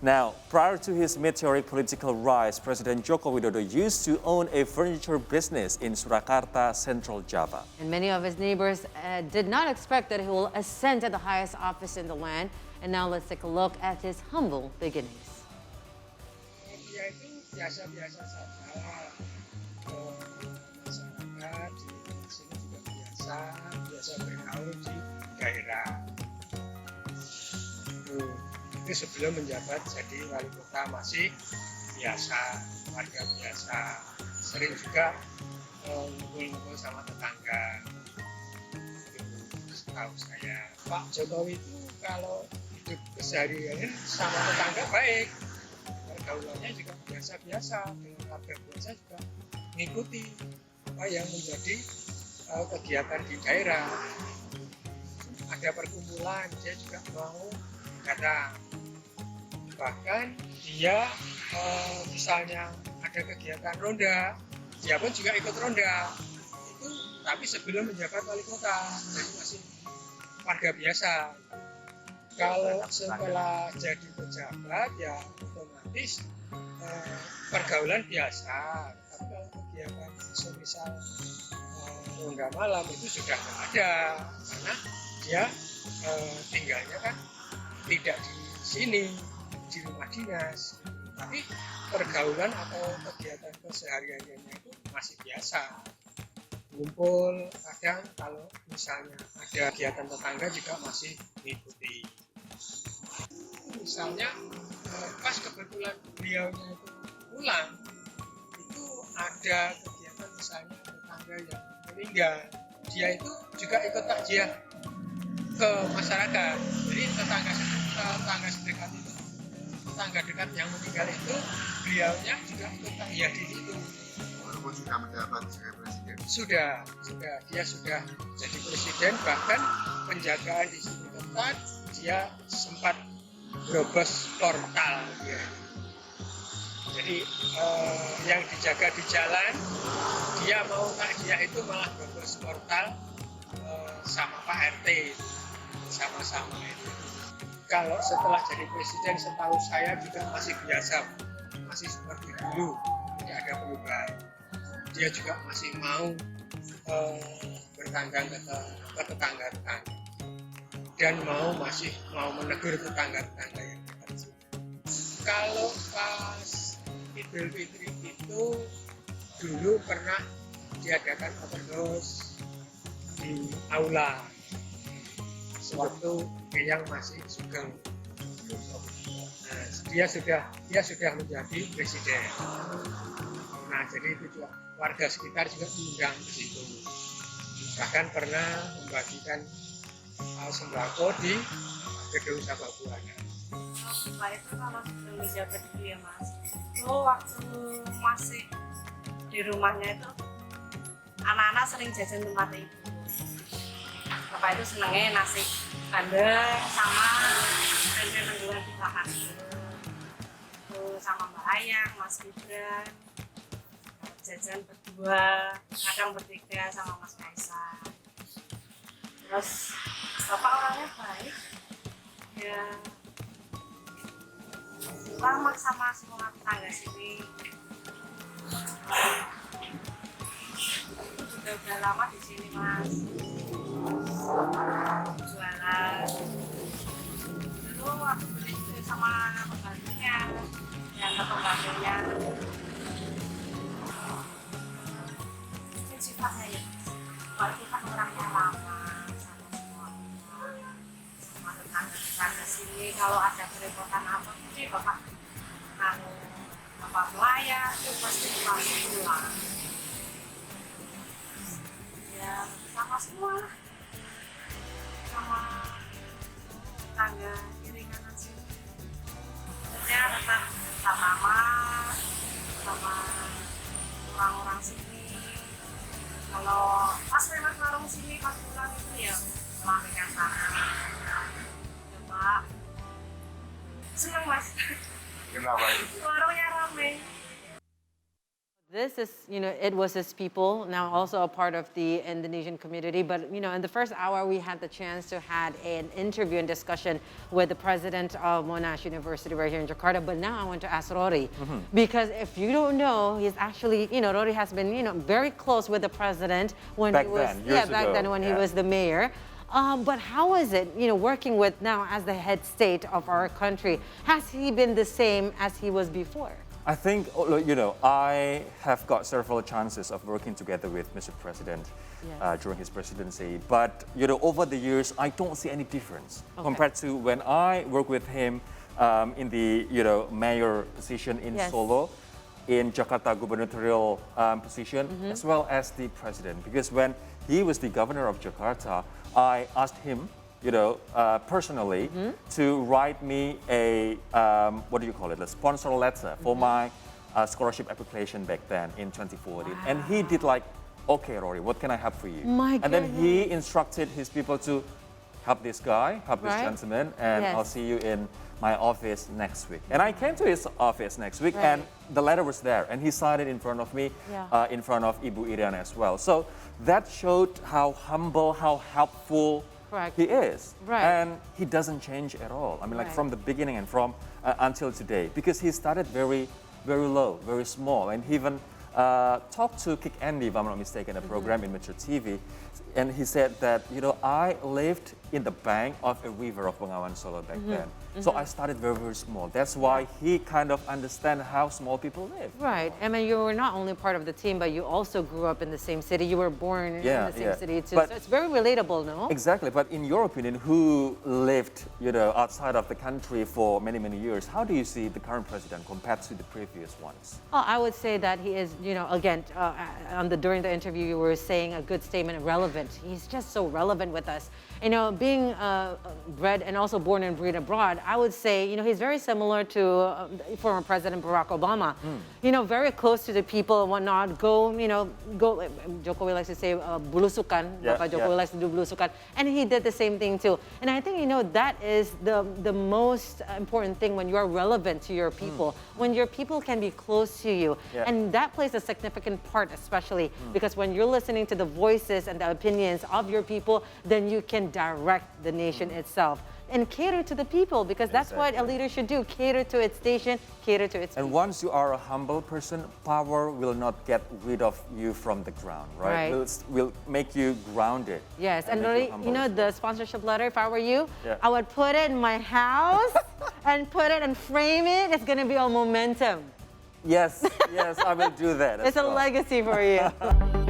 Now, prior to his meteoric political rise, Presiden Joko Widodo used to own a furniture business in Surakarta, Central Java. And many of his neighbors did not expect that he will ascend to the highest office in the land. And now let's take a look at his humble beginnings. Dia itu biasa-biasa saja, masyarakat di sini juga biasa bergaul di daerah. Itu sebelum menjabat jadi wali kota masih biasa, warga biasa, sering juga ngumpul-ngumpul sama tetangga. Tahu saya, Pak Jokowi itu kalau hidup kesehariannya sama tetangga baik, pergaulannya juga biasa-biasa, dengan warga biasa juga mengikuti apa yang menjadi kegiatan di daerah. Ada perkumpulan, dia juga mau datang. Bahkan dia misalnya ada kegiatan ronda, dia pun juga ikut ronda. Itu tapi sebelum menjabat wali kota, jadi masih warga biasa. Kalau setelah jadi pejabat ya otomatis pergaulan biasa. Tapi kalau kegiatan semisal ronda malam itu sudah tidak ada, karena dia tinggalnya kan tidak di sini, di rumah dinas, tapi pergaulan atau kegiatan kesehariannya itu masih biasa. Ngumpul, kadang kalau misalnya ada kegiatan tetangga juga masih mengikuti. Misalnya pas kebetulan beliaunya itu pulang, itu ada kegiatan misalnya tetangga yang meninggal, dia itu juga ikut takziah ke masyarakat. Jadi tetangga sedekat itu, tetangga dekat yang meninggal itu, beliaunya juga ikut takziah di situ. Walaupun sudah menjabat sebagai presiden. Sudah, dia sudah jadi presiden, bahkan penjagaan di situ ketat, dia sempat berobos portal. Ya. Jadi yang dijaga di jalan, dia mau takziah itu malah berobos portal sama Pak RT, sama-sama itu. Kalau setelah jadi presiden, setahu saya juga masih biasa, masih seperti dulu, tidak ada perubahan. Dia juga masih mau bertanggang ke tetangga-tetangga dan masih mau menegur tetangga-tetangga yang dekat sini. Kalau pas Idul Fitri itu dulu pernah diadakan open house di aula sewaktu yang masih sugeng. Nah, dia sudah menjadi presiden. Nah, jadi itu juga warga sekitar juga diundang ke situ. Bahkan pernah membagikan sembako di gedung Sabah Buana. Pak itu kalau sebelum menjabat itu ya Mas, itu waktu masih di rumahnya itu anak-anak sering jajan tempat ibu. Bapak itu senengnya nasi bandeng sama rendang-rendangan di bahan. Sama Mbak Ayang, Mas Gibran, jajan berdua, kadang bertiga sama Mas Kaisar. Terus Bapak orangnya baik, ya ramah sama semua tetangga sini. Itu juga udah lama di sini Mas, jualan. Dulu waktu beli sama pembantunya, yang ke pembantunya. Mungkin sifatnya ya, kalau kita orangnya lama sama semua tetangga sini, kalau ada kerepotan apa, jadi Bapak melayar itu pasti pulang. Ya sama semua, sama tetangga kiri kanan sini. Sebenarnya tetap ramah sama orang-orang sini. Kalau pas lewat warung sini pas pulang itu ya melambaikan tangan. Ya Pak, senang Mas. Kenapa itu? Warungnya ramai. This is, it was his people, now also a part of the Indonesian community. But, in the first hour, we had the chance to have an interview and discussion with the president of Monash University right here in Jakarta. But now I want to ask Rory, because if you don't know, he's actually, Rory has been, very close with the president when Back he was, then, years back ago, then when he yeah. was the mayor. But how is it, working with now as the head state of our country? Has he been the same as he was before? I think, I have got several chances of working together with Mr. President Yes. during his presidency. But, over the years, I don't see any difference compared to when I worked with him in the, mayor position in Yes. Solo, in Jakarta gubernatorial position, as well as the president. Because when he was the governor of Jakarta, I asked him, personally, to write me a, a sponsor letter for my scholarship application back then in 2014. Wow. And he did like, okay, Rory, what can I have for you? My and then he goodness. instructed his people to help this guy, help this Right. gentleman, and Yes. I'll see you in my office next week. And I came to his office next week, Right. and the letter was there, and he signed it in front of me, Yeah. in front of Ibu Irian as well. So that showed how humble, how helpful Correct. he is. Right. And he doesn't change at all. I mean, like Right. from the beginning and from until today, because he started very, very low, very small, and he even talked to Kick Andy, if I'm not mistaken, a program in Metro TV, and he said that, I lived in the bank of a river of Bengawan Solo back then. So I started very, very small. That's why he kind of understands how small people live. Right. I mean, you were not only part of the team, but you also grew up in the same city. You were born in the same city too. But- so it's very relatable, no? Exactly, but in your opinion, who lived, outside of the country for many, many years, how do you see the current president compared to the previous ones? Oh, I would say that he is, again, during the interview, you were saying a good statement, relevant. He's just so relevant with us. Being bred and also born and bred abroad, I would say, he's very similar to former President Barack Obama. Very close to the people and whatnot. Go, Jokowi likes to say, bulusukan. Yeah, Bapak Jokowi yeah. likes to do bulusukan. And he did the same thing too. And I think, that is the most important thing when you are relevant to your people. When your people can be close to you. Yeah. And that plays a significant part, especially because when you're listening to the voices and the opinions of your people, then you can direct the nation itself and cater to the people, because that's what a Exactly. leader should do: cater to its station, cater to its And people. once you are a humble person, power will not get rid of you from the ground, right? Right. Will make you grounded. Yes, and make really, humble as well. the sponsorship letter, if I were you, Yeah. I would put it in my house and put it and frame it. It's going to be a momentum. Yes, I will do that. as It's a well. legacy for you.